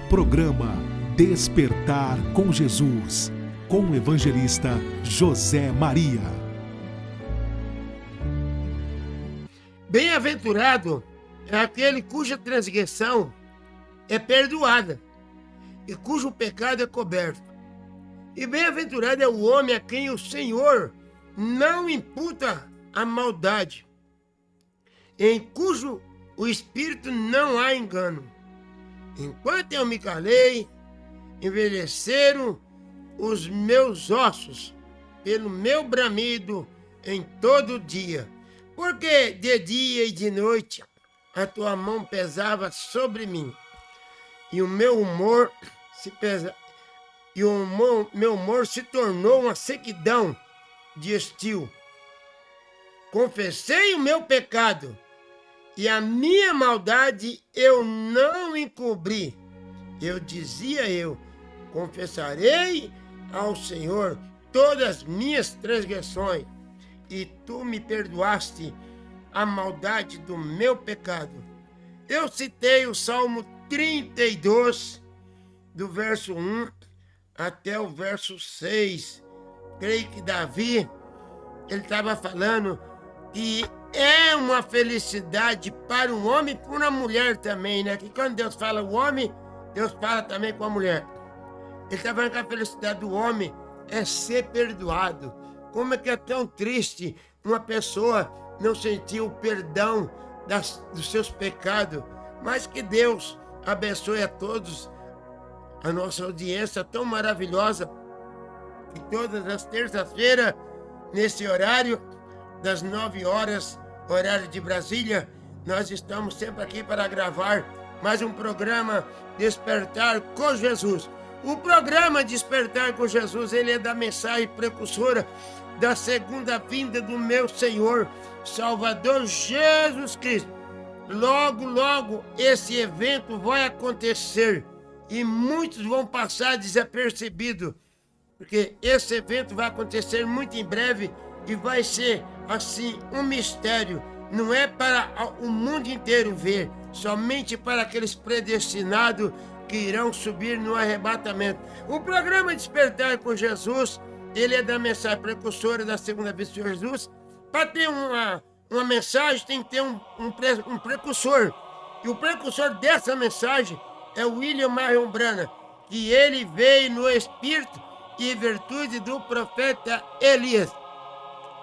Programa Despertar com Jesus, com o evangelista José Maria. Bem-aventurado é aquele cuja transgressão é perdoada e cujo pecado é coberto. E bem-aventurado é o homem a quem o Senhor não imputa a maldade, em cujo o espírito não há engano. Enquanto eu me calei, envelheceram os meus ossos pelo meu bramido em todo dia. Porque de dia e de noite a tua mão pesava sobre mim, e o meu humor meu humor se tornou uma sequidão de estio. Confessei o meu pecado, e a minha maldade eu não encobri. Confessarei ao Senhor todas as minhas transgressões, e tu me perdoaste a maldade do meu pecado. Eu citei o Salmo 32, do verso 1 até o verso 6. Creio que Davi, ele estava falando que é uma felicidade para um homem e para uma mulher também, né? Que quando Deus fala o homem, Deus fala também com a mulher. Ele está falando que a felicidade do homem é ser perdoado. Como é que é tão triste uma pessoa não sentir o perdão dos seus pecados, mas que Deus abençoe a todos, a nossa audiência tão maravilhosa, que todas as terças-feiras, nesse horário, das 9 horas, horário de Brasília, nós estamos sempre aqui para gravar mais um programa Despertar com Jesus. O programa Despertar com Jesus, ele é da mensagem precursora da segunda vinda do meu Senhor, Salvador Jesus Cristo. Logo, logo, esse evento vai acontecer e muitos vão passar desapercebidos, porque esse evento vai acontecer muito em breve e vai ser, assim, um mistério. Não é para o mundo inteiro ver, somente para aqueles predestinados que irão subir no arrebatamento. O programa Despertar com Jesus, ele é da mensagem precursora da segunda vinda de Jesus. Para ter uma mensagem tem que ter um precursor. E o precursor dessa mensagem é o William Marion Branham, que ele veio no espírito e virtude do profeta Elias.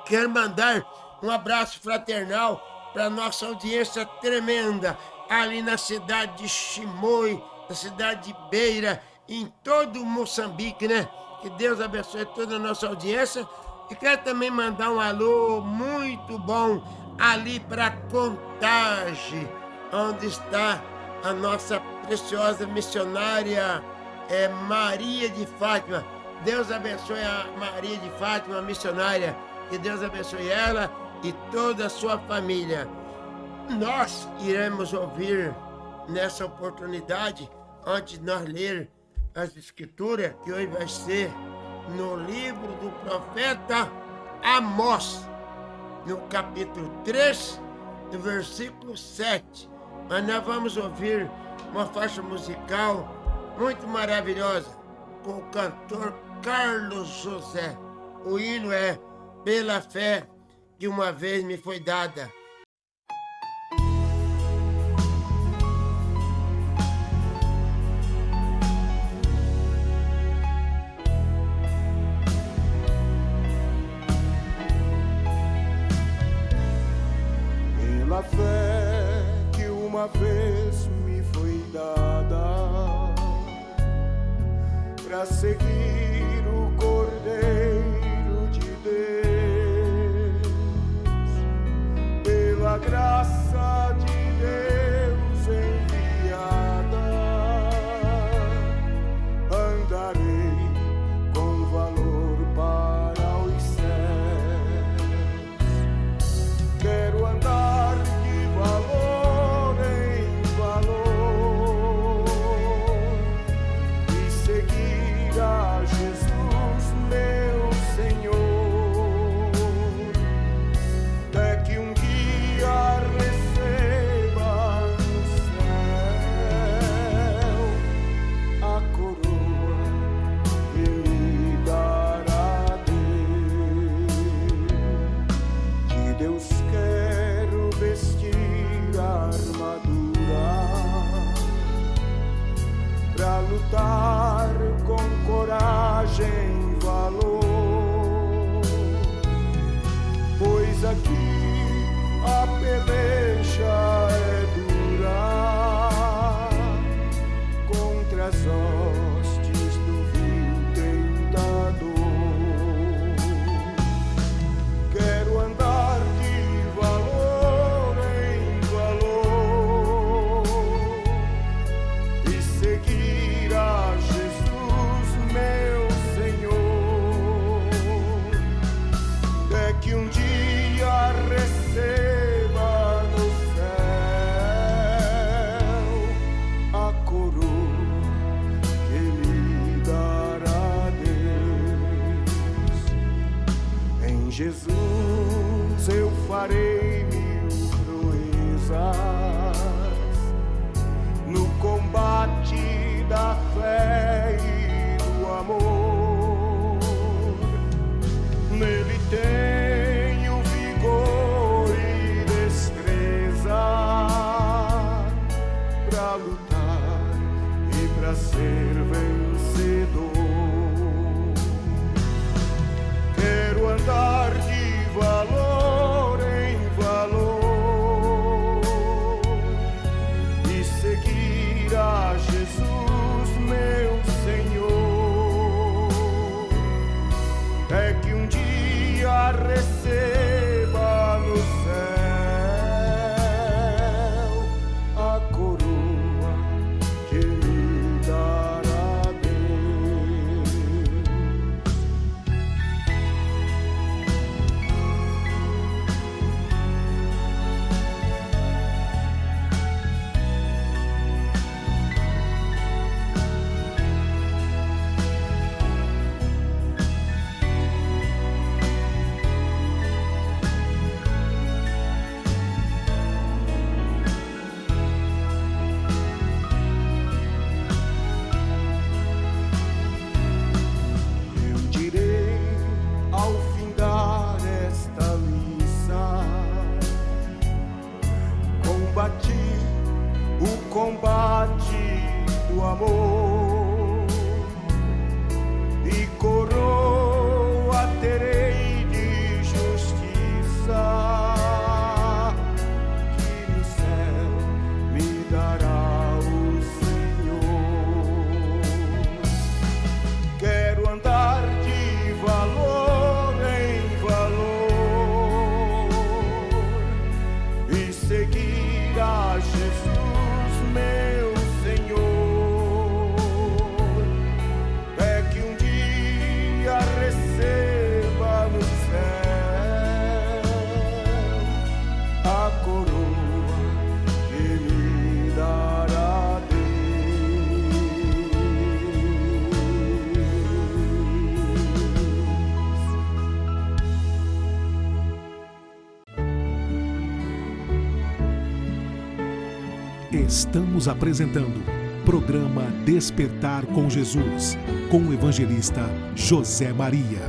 Quero mandar um abraço fraternal para nossa audiência tremenda ali na cidade de Chimoio, na cidade de Beira, em todo Moçambique, né? Que Deus abençoe toda a nossa audiência. E quero também mandar um alô muito bom ali para Contagem, onde está a nossa preciosa missionária Maria de Fátima. Deus abençoe a Maria de Fátima, a missionária. Que Deus abençoe ela e toda a sua família. Nós iremos ouvir nessa oportunidade, antes de nós ler as escrituras, que hoje vai ser no livro do profeta Amós, no capítulo 3, no versículo 7. Mas nós vamos ouvir uma faixa musical muito maravilhosa com o cantor Carlos José. O hino é Pela Fé que uma vez me foi dada. Pela fé que uma vez me foi dada, para seguir o Cordeiro de Deus, pela graça de Deus enviada, andarei com valor para os céus. Quero andar de valor em valor e seguir a Jesus. em valor, pois aqui a peleja é dura contra as hostes do vil tentador. Quero andar de valor em valor e seguir a Jesus, meu Senhor. É que um dia receba no céu a coroa que me dará Deus. Em Jesus eu farei mil proezas no combate da fé e do amor. Nele tenho vigor e destreza pra lutar e pra ser vencedor. Quero andar de valor em valor e seguir a Jesus, meu Senhor. É que um dia receba no céu a coroa que me dará Deus. Eu direi ao findar esta missa: combati o combate do amor e coroa terei de justiça que no céu me dará o Senhor. Quero andar de valor em valor e seguir a Jesus, meu Senhor. É que um dia receba no céu a coroa que me dará Estamos apresentando programa Despertar com Jesus, com o evangelista José Maria.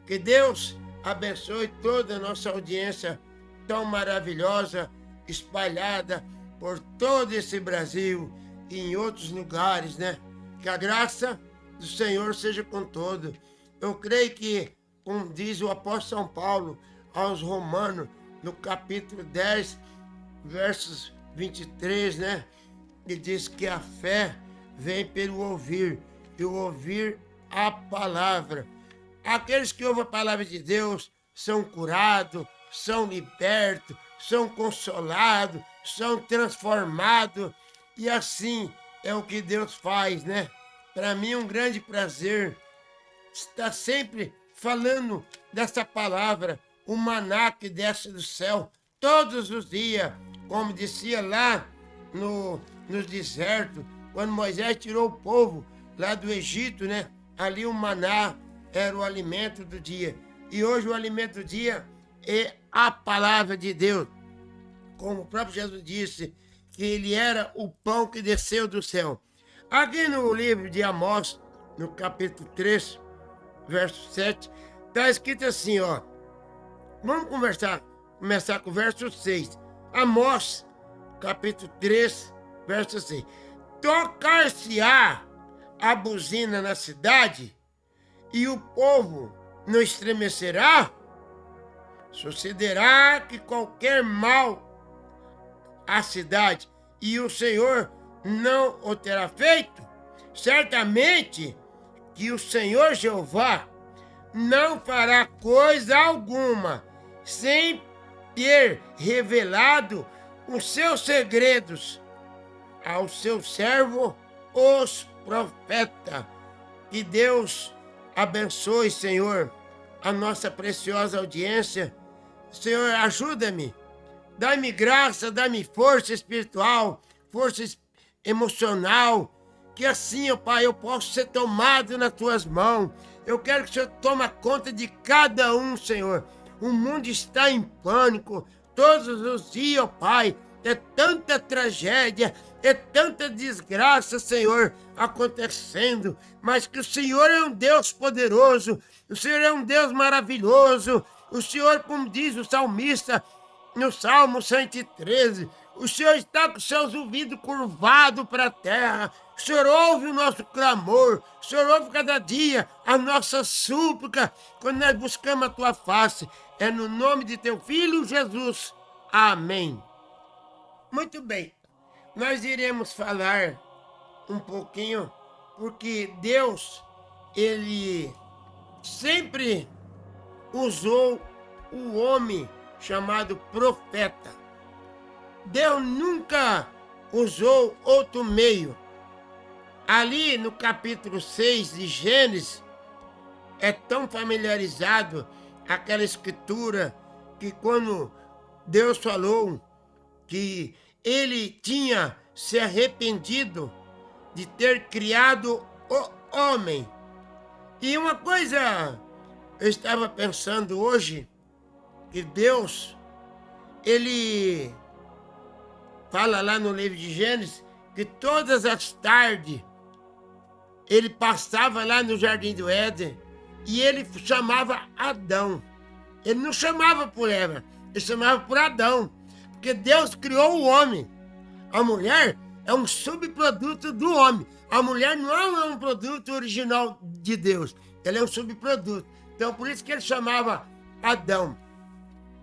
Que Deus abençoe toda a nossa audiência tão maravilhosa, espalhada por todo esse Brasil e em outros lugares, né? Que a graça do Senhor seja com todos. Eu creio que, como diz o apóstolo São Paulo aos Romanos, no capítulo 10, versos 23, né? Ele diz que a fé vem pelo ouvir, e o ouvir a palavra. Aqueles que ouvem a palavra de Deus são curados, são libertos, são consolados, são transformados. E assim é o que Deus faz, né? Para mim é um grande prazer estar sempre falando dessa palavra, o maná que desce do céu todos os dias, como dizia lá no deserto, quando Moisés tirou o povo lá do Egito, né? Ali o maná era o alimento do dia. E hoje o alimento do dia é a palavra de Deus. Como o próprio Jesus disse, que ele era o pão que desceu do céu. Aqui no livro de Amós, no capítulo 3, verso 7, está escrito assim, ó. Vamos começar com o verso 6. Amós, capítulo 3, verso 6. Tocar-se-á a buzina na cidade e o povo não estremecerá, sucederá que qualquer mal à cidade e o Senhor não o terá feito, certamente que o Senhor Jeová não fará coisa alguma sem ter revelado os seus segredos ao seu servo, os profetas. Que Deus abençoe, Senhor, a nossa preciosa audiência. Senhor, ajuda-me, dá-me graça, dá-me força espiritual, força emocional, que assim, ó Pai, eu possa ser tomado nas Tuas mãos. Eu quero que o Senhor tome conta de cada um, Senhor. O mundo está em pânico todos os dias, ó Pai. É tanta tragédia, é tanta desgraça, Senhor, acontecendo. Mas que o Senhor é um Deus poderoso, o Senhor é um Deus maravilhoso. O Senhor, como diz o salmista no Salmo 113, o Senhor está com seus ouvidos curvados para a terra. O Senhor ouve o nosso clamor. O Senhor ouve cada dia a nossa súplica quando nós buscamos a Tua face. É no nome de Teu Filho Jesus. Amém. Muito bem. Nós iremos falar um pouquinho, porque Deus, Ele sempre usou o homem chamado profeta. Deus nunca usou outro meio. Ali no capítulo 6 de Gênesis, é tão familiarizado aquela escritura que quando Deus falou que ele tinha se arrependido de ter criado o homem. E uma coisa eu estava pensando hoje, que Deus, ele fala lá no livro de Gênesis, que todas as tardes ele passava lá no Jardim do Éden e ele chamava Adão. Ele não chamava por Eva, ele chamava por Adão, porque Deus criou o homem. A mulher é um subproduto do homem. A mulher não é um produto original de Deus, ela é um subproduto. Então por isso que ele chamava Adão.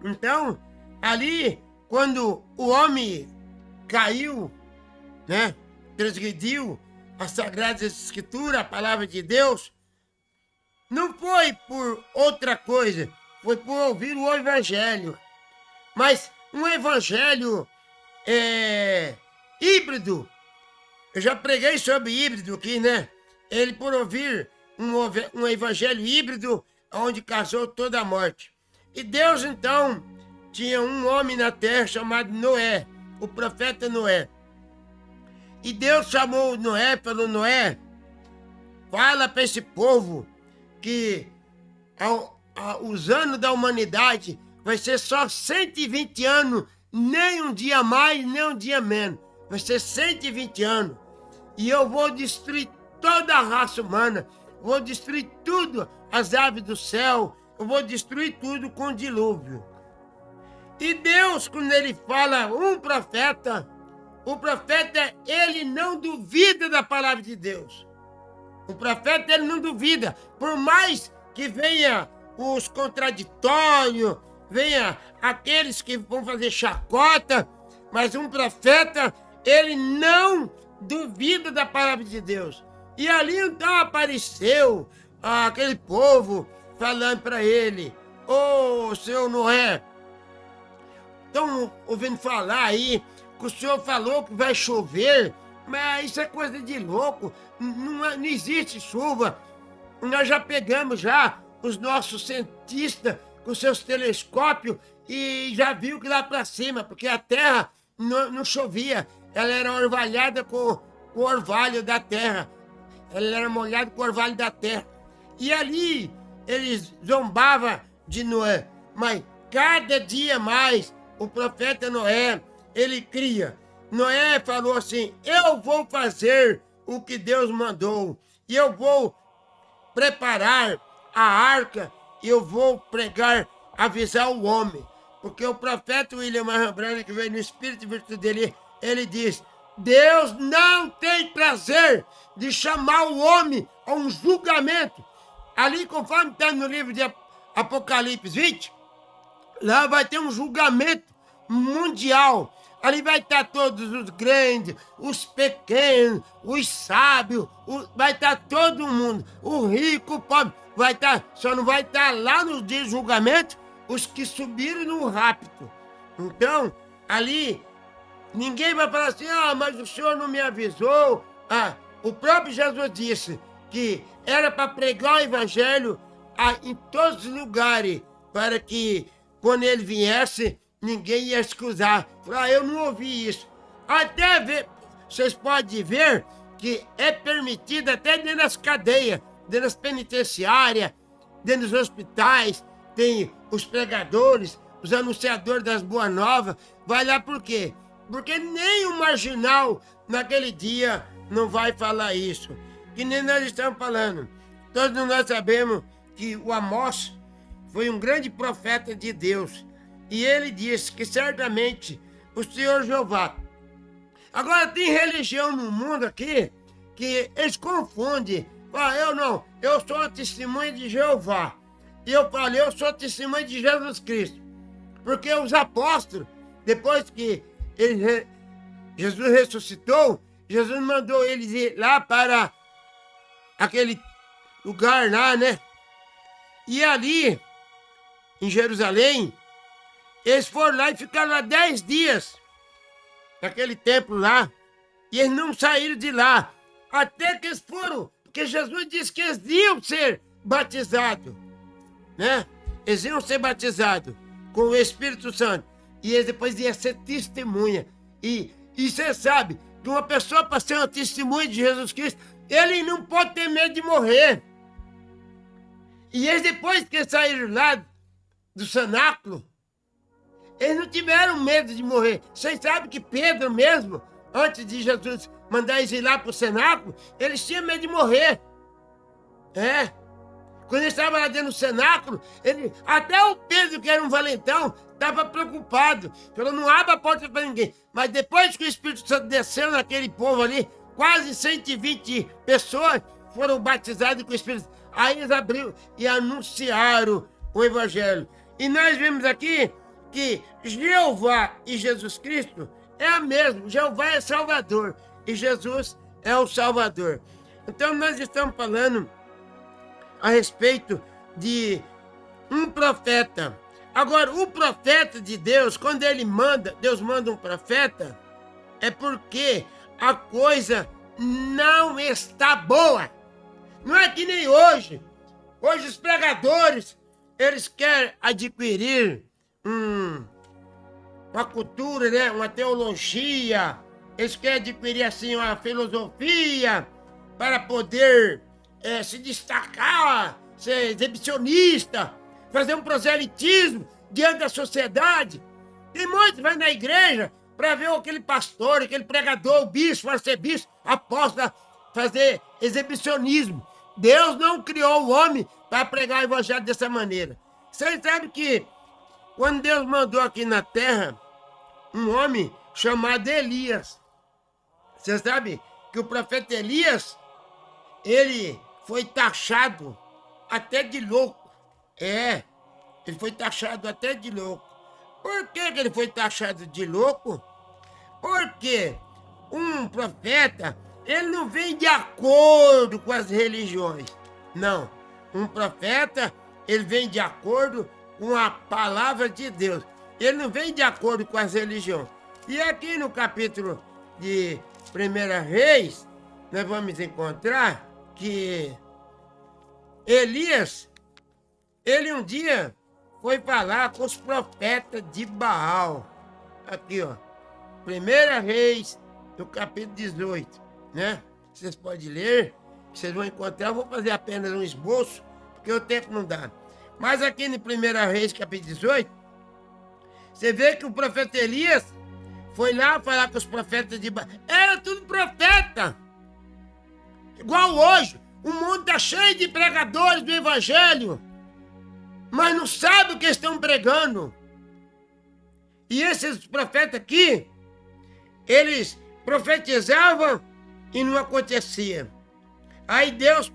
Então, ali, quando o homem caiu, né, transgrediu a Sagrada Escritura, a palavra de Deus, não foi por outra coisa, foi por ouvir o Evangelho. Mas um Evangelho híbrido. Eu já preguei sobre híbrido aqui, né? Ele por ouvir um Evangelho híbrido, onde casou toda a morte. E Deus, então, tinha um homem na terra chamado Noé, o profeta Noé. E Deus chamou Noé, falou: Noé, fala para esse povo que os anos da humanidade vai ser só 120 anos, nem um dia mais, nem um dia menos. Vai ser 120 anos. E eu vou destruir toda a raça humana, vou destruir tudo, as aves do céu, eu vou destruir tudo com o dilúvio. E Deus, quando ele fala um profeta, o profeta, ele não duvida da palavra de Deus. O profeta, ele não duvida. Por mais que venha os contraditórios, venha aqueles que vão fazer chacota, mas um profeta, ele não duvida da palavra de Deus. E ali então apareceu aquele povo falando para ele: ô senhor Noé, estão ouvindo falar aí que o senhor falou que vai chover, mas isso é coisa de louco, não existe chuva. Nós já pegamos já os nossos cientistas com seus telescópios e já viu que lá para cima, porque a terra não chovia, ela era orvalhada com o orvalho da terra, ela era molhada com o orvalho da terra. E ali eles zombavam de Noé, mas cada dia mais o profeta Noé, ele cria. Noé falou assim: eu vou fazer o que Deus mandou, e eu vou preparar a arca, e eu vou pregar, avisar o homem. Porque o profeta William Marran Branham, que veio no Espírito e virtude dele, ele diz: Deus não tem prazer de chamar o homem a um julgamento. Ali, conforme está no livro de Apocalipse 20, lá vai ter um julgamento mundial. Ali vai estar todos os grandes, os pequenos, os sábios, vai estar todo mundo, o rico, o pobre, vai estar, só não vai estar lá no dia de julgamento os que subiram no rapto. Então, ali, ninguém vai falar assim, mas o senhor não me avisou. O próprio Jesus disse que era para pregar o evangelho em todos os lugares, para que quando ele viesse, ninguém ia escusar. Eu não ouvi isso. Até ver, vocês podem ver que é permitido até dentro das cadeias, dentro das penitenciárias, dentro dos hospitais, tem os pregadores, os anunciadores das boas novas. Vai lá por quê? Porque nem o marginal naquele dia não vai falar isso. Que nem nós estamos falando. Todos nós sabemos que o Amós foi um grande profeta de Deus. E ele disse que certamente o Senhor Jeová. Agora tem religião no mundo aqui que eles confundem. Eu sou testemunha de Jeová. E eu falei, eu sou testemunha de Jesus Cristo. Porque os apóstolos, depois que Jesus ressuscitou, Jesus mandou eles ir lá para aquele lugar lá, né? E ali, em Jerusalém, eles foram lá e ficaram lá 10 dias, naquele templo lá, e eles não saíram de lá, até que eles foram, porque Jesus disse que eles iam ser batizados, né? Eles iam ser batizados com o Espírito Santo, e eles depois iam ser testemunha. E você sabe que uma pessoa, para ser uma testemunha de Jesus Cristo, ele não pode ter medo de morrer. E eles, depois que saíram lá do cenáculo, eles não tiveram medo de morrer. Vocês sabem que Pedro mesmo, antes de Jesus mandar eles ir lá para o cenáculo, eles tinham medo de morrer. Quando eles estavam lá dentro do cenáculo, até o Pedro, que era um valentão, estava preocupado. Falou, não abra a porta para ninguém. Mas depois que o Espírito Santo desceu naquele povo ali, quase 120 pessoas foram batizadas com o Espírito Santo. Aí eles abriram e anunciaram o Evangelho. E nós vemos aqui que Jeová e Jesus Cristo é a mesma. Jeová é Salvador e Jesus é o Salvador. Então nós estamos falando a respeito de um profeta. Agora, o profeta de Deus, quando Deus manda um profeta, é porque a coisa não está boa. Não é que nem hoje. Hoje os pregadores, eles querem adquirir uma cultura, né? Uma teologia. Eles querem adquirir assim uma filosofia para poder se destacar, ser exibicionista, fazer um proselitismo diante da sociedade. Tem muitos que vão na igreja para ver aquele pastor, aquele pregador, o bispo, o arcebispo, apóstolo, fazer exibicionismo. Deus não criou o homem para pregar o evangelho dessa maneira. Vocês sabem que quando Deus mandou aqui na terra um homem chamado Elias, você sabe que o profeta Elias, ele foi taxado até de louco. Ele foi taxado até de louco. Por que ele foi taxado de louco? Porque um profeta, ele não vem de acordo com as religiões. Não. Um profeta, ele vem de acordo com a palavra de Deus. Ele não vem de acordo com as religiões. E aqui no capítulo de 1 Reis, nós vamos encontrar que Elias, ele um dia foi falar com os profetas de Baal. Aqui, ó. 1 Reis, no capítulo 18, né? Vocês podem ler, vocês vão encontrar. Eu vou fazer apenas um esboço, porque o tempo não dá. Mas aqui no 1 Reis, capítulo 18, você vê que o profeta Elias foi lá falar com os profetas de Baal. Era tudo profeta. Igual hoje, o mundo está cheio de pregadores do evangelho, mas não sabe o que estão pregando. E esses profetas aqui, eles profetizavam e não acontecia. Aí Deus,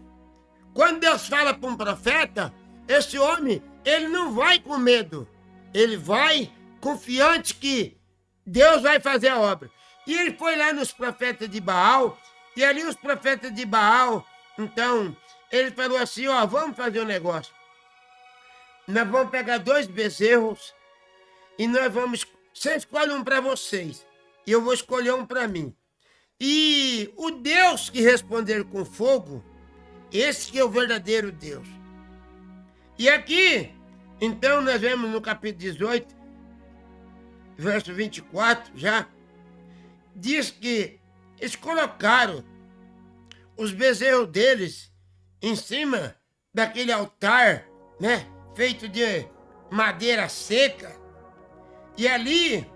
quando Deus fala para um profeta, esse homem, ele não vai com medo. Ele vai confiante que Deus vai fazer a obra. E ele foi lá nos profetas de Baal, e ali os profetas de Baal, então, ele falou assim, ó, vamos fazer um negócio. Nós vamos pegar 2 bezerros e nós vamos... Você escolhe um para vocês e eu vou escolher um para mim. E o Deus que responder com fogo, esse que é o verdadeiro Deus. E aqui, então, nós vemos no capítulo 18, verso 24, já, diz que eles colocaram os bezerros deles em cima daquele altar, né, feito de madeira seca. E ali,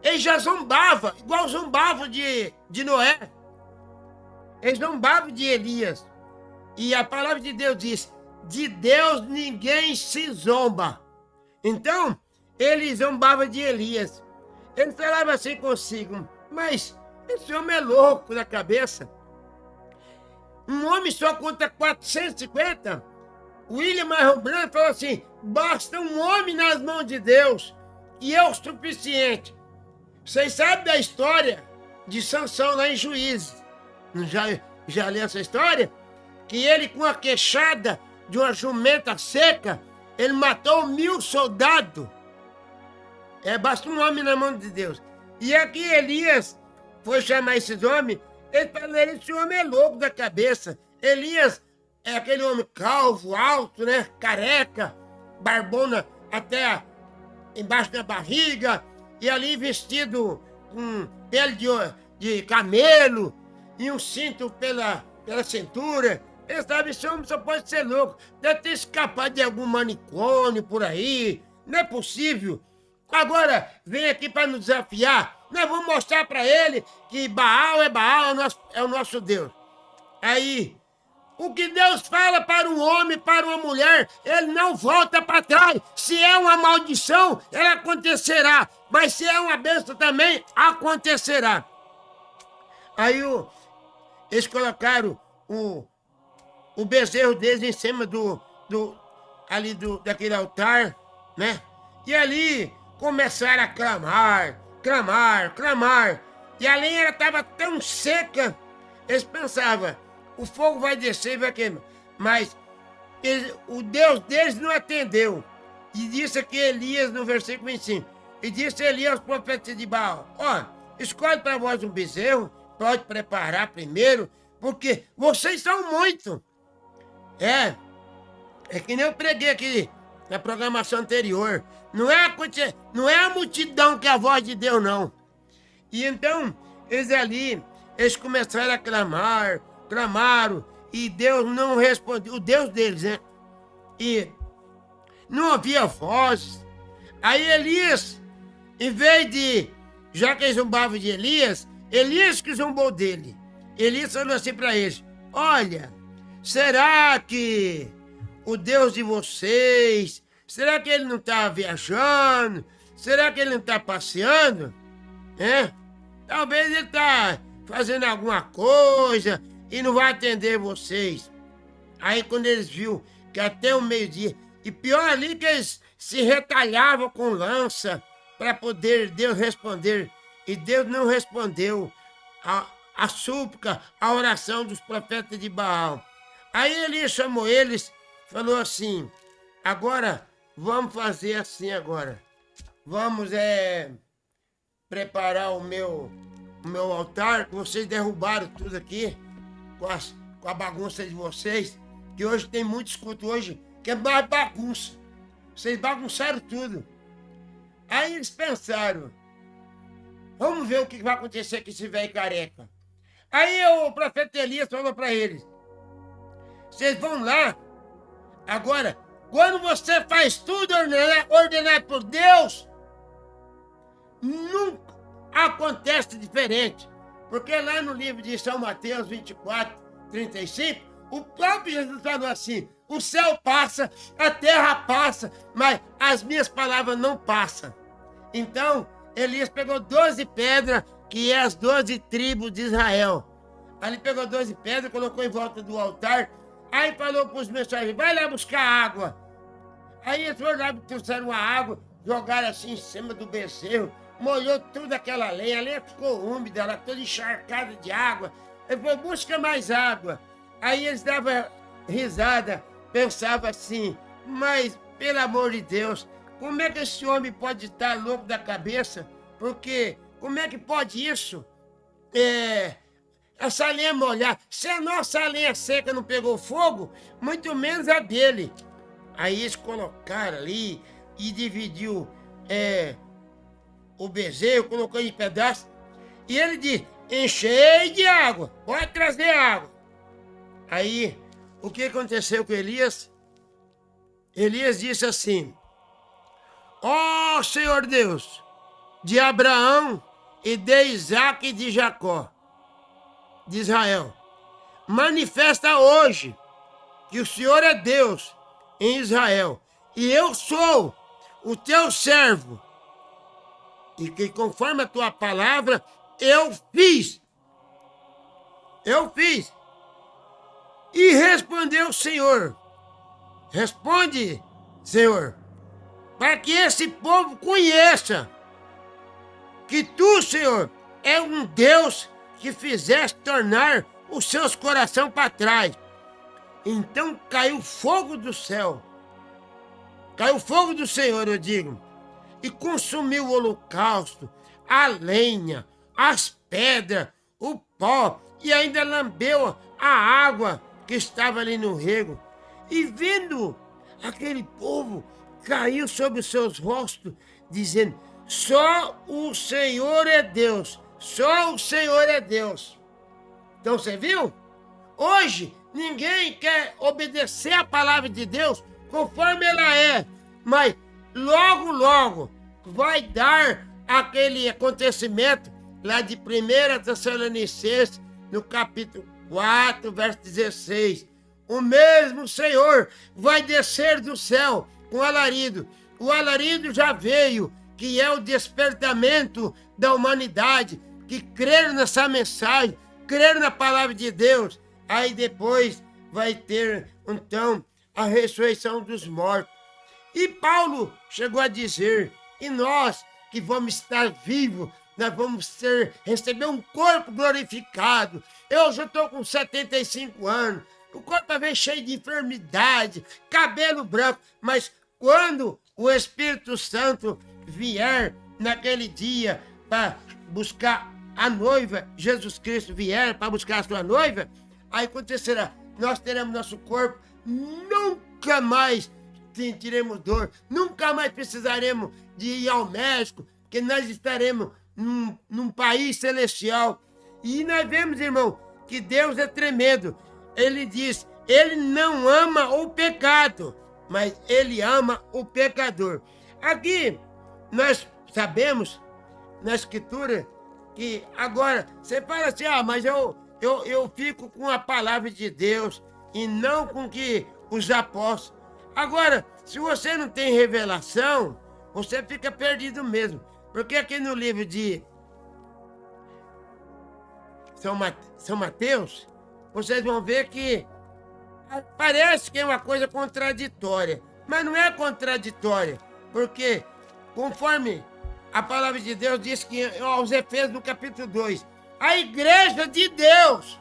eles já zombavam, igual zombavam de Noé. Eles zombavam de Elias. E a palavra de Deus diz, de Deus ninguém se zomba. Então, ele zombava de Elias. Ele falava assim consigo, mas esse homem é louco da cabeça. Um homem só conta 450. William Marron Branco falou assim, basta um homem nas mãos de Deus e é o suficiente. Vocês sabem da história de Sansão lá em Juízes? Já leu essa história? Que ele, com a queixada de uma jumenta seca, ele matou 1000 soldados. Basta um homem na mão de Deus. E aqui Elias foi chamar esses homens, ele falou, esse homem é louco da cabeça. Elias é aquele homem calvo, alto, né, careca, barbona até embaixo da barriga, e ali vestido com pele de camelo, e um cinto pela cintura. Ele sabe, esse homem só pode ser louco. Deve ter escapado de algum manicômio por aí. Não é possível. Agora, vem aqui para nos desafiar. Nós vamos mostrar para ele que Baal, é o nosso Deus. Aí, o que Deus fala para um homem, para uma mulher, ele não volta para trás. Se é uma maldição, ela acontecerá. Mas se é uma bênção também, acontecerá. Aí, eles colocaram o bezerro deles em cima daquele altar, né? E ali começaram a clamar. E a lenha estava tão seca, eles pensavam, o fogo vai descer e vai queimar. Mas o Deus deles não atendeu. E disse aqui Elias no versículo 25. E disse Elias aos profetas de Baal, ó, escolhe para vós um bezerro, pode preparar primeiro, porque vocês são muitos. É que nem eu preguei aqui na programação anterior. Não é a multidão que é a voz de Deus, não. E então, eles começaram a clamaram, e Deus não respondeu, o Deus deles, né? E não havia vozes. Aí Elias, em vez de, já que eles zombavam de Elias que zombou dele. Elias falou assim para eles, olha, será que o Deus de vocês, será que ele não está viajando? Será que ele não está passeando? Talvez ele está fazendo alguma coisa e não vai atender vocês. Aí quando eles viram que até o meio-dia, e pior ali que eles se retalhavam com lança para poder Deus responder. E Deus não respondeu a súplica, a oração dos profetas de Baal. Aí Elias chamou eles, falou assim, agora vamos fazer assim agora. Vamos preparar o meu altar, que vocês derrubaram tudo aqui, com a bagunça de vocês, que hoje tem muitos cultos hoje, que é mais bagunça. Vocês bagunçaram tudo. Aí eles pensaram, vamos ver o que vai acontecer com esse velho careca. Aí o profeta Elias falou para eles, vocês vão lá, agora, quando você faz tudo ordenado por Deus, nunca acontece diferente. Porque lá no livro de São Mateus 24, 35, o próprio Jesus falou assim, o céu passa, a terra passa, mas as minhas palavras não passam. Então, Elias pegou 12 pedras, que é as 12 tribos de Israel. Aí ele pegou 12 pedras, colocou em volta do altar, aí falou para os mensageiros, vai lá buscar água. Aí eles foram lá, trouxeram a água, jogaram assim em cima do bezerro, molhou toda aquela lenha, a lenha ficou úmida, ela toda encharcada de água. Ele falou, busca mais água. Aí eles davam risada, pensavam assim, mas pelo amor de Deus, como é que esse homem pode estar louco da cabeça? Porque como é que pode isso? Essa lenha molhada, se a nossa lenha seca não pegou fogo, muito menos a dele. Aí eles colocaram ali e dividiu o bezerro, colocou em pedaços. E ele disse, enchei de água, pode trazer água. Aí, o que aconteceu com Elias? Elias disse assim, ó Senhor Deus, de Abraão e de Isaque e de Jacó, de Israel, manifesta hoje que o Senhor é Deus em Israel, e eu sou o teu servo, e que conforme a tua palavra, eu fiz. E respondeu o Senhor, responde, Senhor, para que esse povo conheça que tu, Senhor, é um Deus que fizeste tornar os seus corações para trás. Então caiu fogo do céu, caiu fogo do Senhor, eu digo, e consumiu o holocausto, a lenha, as pedras, o pó, e ainda lambeu a água que estava ali no rego. E vendo aquele povo, caiu sobre os seus rostos, dizendo, só o Senhor é Deus, só o Senhor é Deus. Então você viu? Hoje ninguém quer obedecer a palavra de Deus conforme ela é, mas logo vai dar aquele acontecimento lá de 1 Tessalonicenses, no capítulo 4, verso 16. O mesmo Senhor vai descer do céu com alarido. O alarido já veio, que é o despertamento da humanidade, que creram nessa mensagem, creram na palavra de Deus. Aí depois vai ter, então, a ressurreição dos mortos. E Paulo chegou a dizer, e nós que vamos estar vivos, nós vamos receber um corpo glorificado. Eu já estou com 75 anos, o corpo vem cheio de enfermidade, cabelo branco, mas quando o Espírito Santo vier naquele dia para buscar a noiva, Jesus Cristo vier para buscar a sua noiva, aí acontecerá, nós teremos nosso corpo, nunca mais sentiremos dor, nunca mais precisaremos de ir ao médico, porque nós estaremos num país celestial. E nós vemos, irmão, que Deus é tremendo. Ele diz, ele não ama o pecado, mas ele ama o pecador. Aqui nós sabemos na Escritura que agora você fala assim, mas eu fico com a palavra de Deus e não com que os apóstolos. Agora, se você não tem revelação, você fica perdido mesmo. Porque aqui no livro de São Mateus, vocês vão ver que parece que é uma coisa contraditória, mas não é contraditória, porque conforme a palavra de Deus diz que aos Efésios no capítulo 2, a igreja de Deus,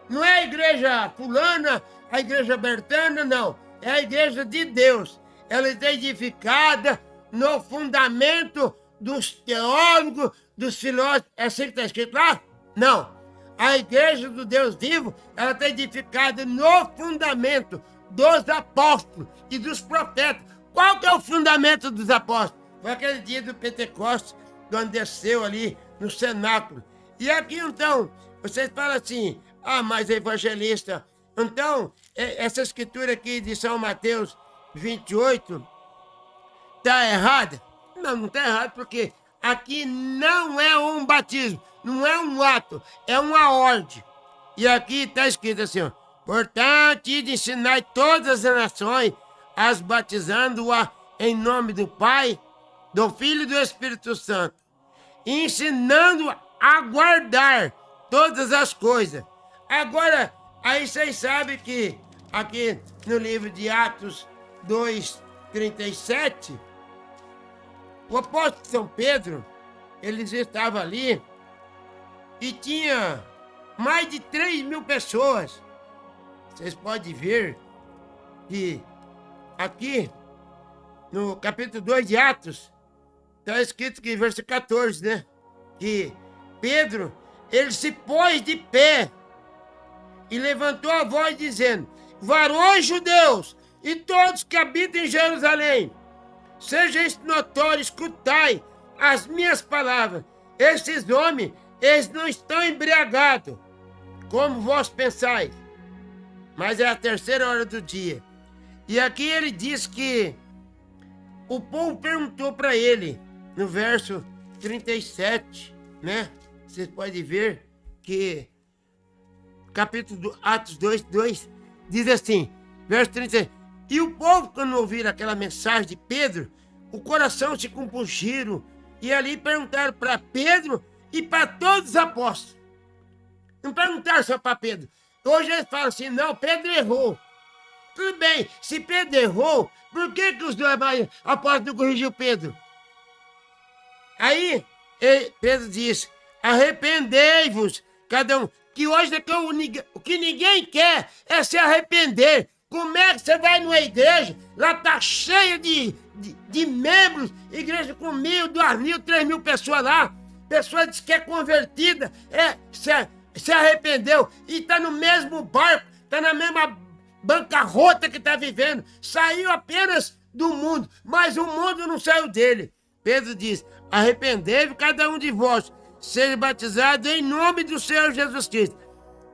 não é a igreja fulana, a igreja bertana, não, é a igreja de Deus. Ela está edificada no fundamento dos teólogos, dos filósofos. É assim que está escrito lá? Não. A igreja do Deus vivo, ela está edificada no fundamento dos apóstolos e dos profetas. Qual que é o fundamento dos apóstolos? Foi aquele dia do Pentecostes, quando desceu ali no cenáculo. E aqui então, vocês falam assim, mas evangelista, então, essa escritura aqui de São Mateus 28 está errada? Não está errado, porque aqui não é um batismo, não é um ato, é uma ordem. E aqui está escrito assim, ó, portanto, ide ensinar todas as nações, as batizando-a em nome do Pai, do Filho e do Espírito Santo, ensinando-a aguardar todas as coisas. Agora, aí vocês sabem que aqui no livro de Atos 2:37, o apóstolo São Pedro, eles estavam ali e tinha mais de 3.000 pessoas. Vocês podem ver que aqui no capítulo 2 de Atos, está escrito que verso 14, né? Que Pedro, ele se pôs de pé e levantou a voz dizendo: varões judeus e todos que habitam em Jerusalém, seja isto notório, escutai as minhas palavras. Esses homens, eles não estão embriagados, como vós pensais, mas é a 3ª hora do dia. E aqui ele diz que o povo perguntou para ele, no verso 37, né? Vocês podem ver que capítulo Atos 2:2 diz assim, verso 37. E o povo, quando ouviram aquela mensagem de Pedro, o coração se compungiram e ali perguntaram para Pedro e para todos os apóstolos. Não perguntaram só para Pedro. Hoje eles falam assim, não, Pedro errou. Tudo bem, se Pedro errou, por que os dois apóstolos não corrigiu Pedro? Aí Pedro diz, arrependei-vos, cada um. Que hoje o que ninguém quer é se arrepender. Como é que você vai numa igreja, lá tá cheia de membros, igreja com 1.000, 2.000, 3.000 pessoas lá, pessoa diz que é convertida, se arrependeu e tá no mesmo barco, tá na mesma bancarrota que tá vivendo, saiu apenas do mundo, mas o mundo não saiu dele. Pedro diz, arrependei-vos cada um de vós, seja batizado em nome do Senhor Jesus Cristo,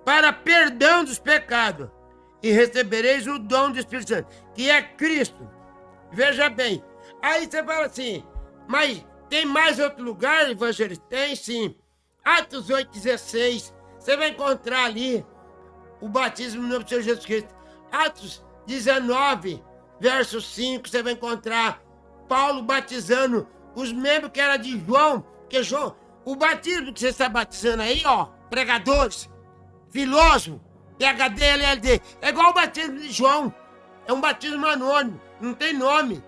para perdão dos pecados, e recebereis o dom do Espírito Santo, que é Cristo. Veja bem, aí você fala assim, mas tem mais outro lugar, evangelista? Tem sim. Atos 8:16, você vai encontrar ali o batismo no nome do Senhor Jesus Cristo. Atos 19, verso 5, você vai encontrar Paulo batizando os membros que era de João, porque João, o batismo que você está batizando aí, ó, pregadores, filósofos, PhD, LLD, é igual o batismo de João, é um batismo anônimo, não tem nome.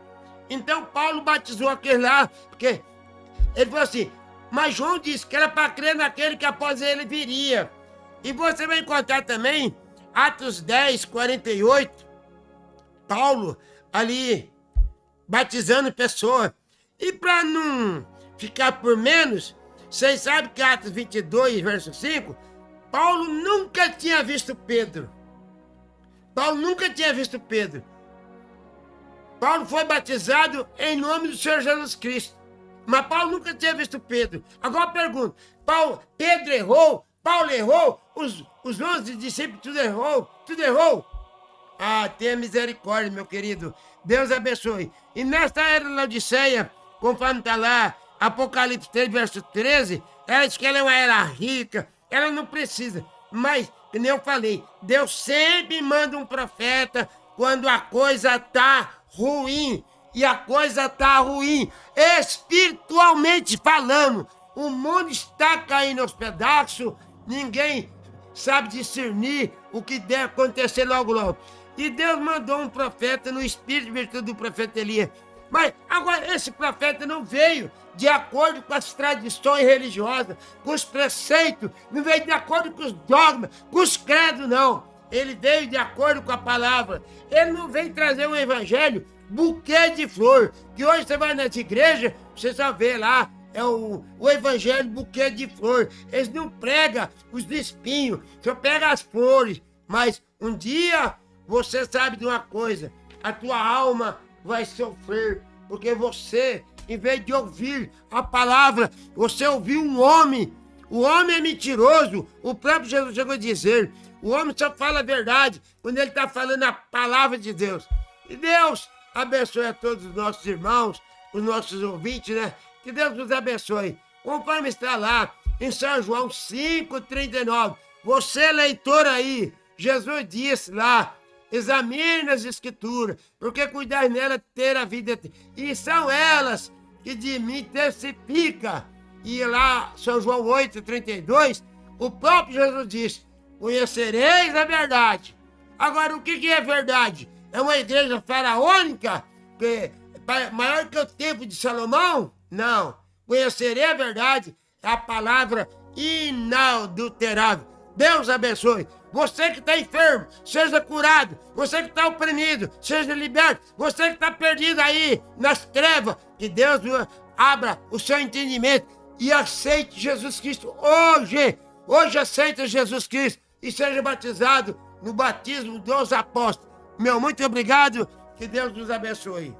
Então Paulo batizou aquele lá, porque ele falou assim, mas João disse que era para crer naquele que após ele viria. E você vai encontrar também Atos 10:48, Paulo ali batizando pessoas. E para não ficar por menos, vocês sabem que Atos 22, verso 5, Paulo nunca tinha visto Pedro. Paulo nunca tinha visto Pedro. Paulo foi batizado em nome do Senhor Jesus Cristo. Mas Paulo nunca tinha visto Pedro. Agora eu pergunto, Pedro errou? Paulo errou? Os 11 discípulos tudo errou? Tudo errou? Ah, tenha misericórdia, meu querido. Deus abençoe. E nesta era da Laodiceia, conforme está lá, Apocalipse 3, verso 13, ela diz que ela é uma era rica, ela não precisa. Mas, como eu falei, Deus sempre manda um profeta quando a coisa está ruim. E a coisa está ruim, espiritualmente falando. O mundo está caindo aos pedaços, ninguém sabe discernir o que deve acontecer logo logo. E Deus mandou um profeta no espírito e virtude do profeta Elias. Mas agora esse profeta não veio de acordo com as tradições religiosas, com os preceitos, não veio de acordo com os dogmas, com os credos, não. Ele veio de acordo com a palavra. Ele não veio trazer um evangelho buquê de flor, que hoje você vai nas igrejas, você só vê lá, é o evangelho buquê de flor. Eles não pregam os espinhos, só pegam as flores. Mas um dia você sabe de uma coisa, a tua alma vai sofrer, porque você, em vez de ouvir a palavra, você ouviu um homem. O homem é mentiroso, o próprio Jesus chegou a dizer, o homem só fala a verdade quando ele está falando a palavra de Deus. E Deus abençoe a todos os nossos irmãos, os nossos ouvintes, né? Que Deus nos abençoe. Conforme está lá em São João 5:39. Você, leitor aí, Jesus disse lá, examine as escrituras, porque cuidar nela ter a vida. E são elas que de mim testificam. E lá, São João 8:32, o próprio Jesus disse: conhecereis a verdade. Agora, o que é verdade? É uma igreja faraônica, maior que o tempo de Salomão? Não. Conhecerei a verdade é a palavra inadulterável. Deus abençoe. Você que está enfermo, seja curado. Você que está oprimido, seja liberto. Você que está perdido aí nas trevas, que Deus abra o seu entendimento e aceite Jesus Cristo hoje. Hoje aceita Jesus Cristo e seja batizado no batismo dos apóstolos. Meu muito obrigado. Que Deus nos abençoe.